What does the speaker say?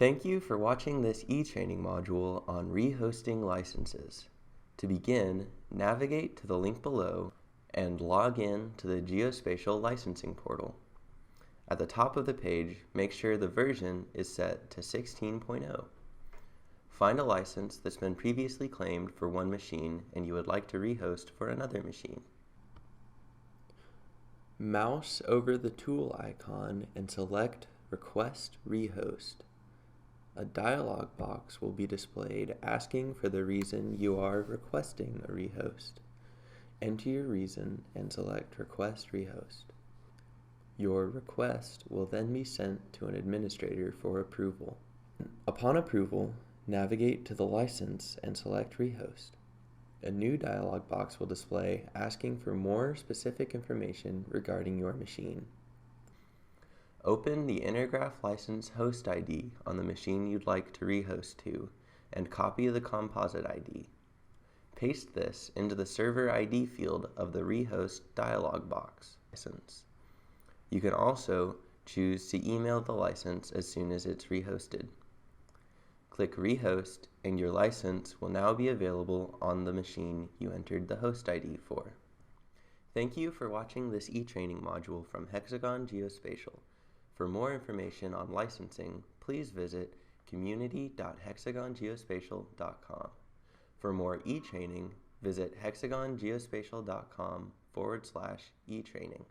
Thank you for watching this e-training module on rehosting licenses. To begin, navigate to the link below and log in to the Geospatial licensing portal. At the top of the page, make sure the version is set to 16.0. Find a license that's been previously claimed for one machine and you would like to rehost for another machine. Mouse over the tool icon and select Request Rehost. A dialog box will be displayed asking for the reason you are requesting a rehost. Enter your reason and select Request Rehost. Your request will then be sent to an administrator for approval. Upon approval, navigate to the license and select Rehost. A new dialog box will display asking for more specific information regarding your machine. Open the Intergraph license host ID on the machine you'd like to rehost to and copy the composite ID. Paste this into the server ID field of the rehost dialog box license. You can also choose to email the license as soon as it's rehosted. Click Rehost and your license will now be available on the machine you entered the host ID for. Thank you for watching this e-training module from Hexagon Geospatial. For more information on licensing, please visit community.hexagongeospatial.com. For more e-training, visit hexagongeospatial.com/e-training.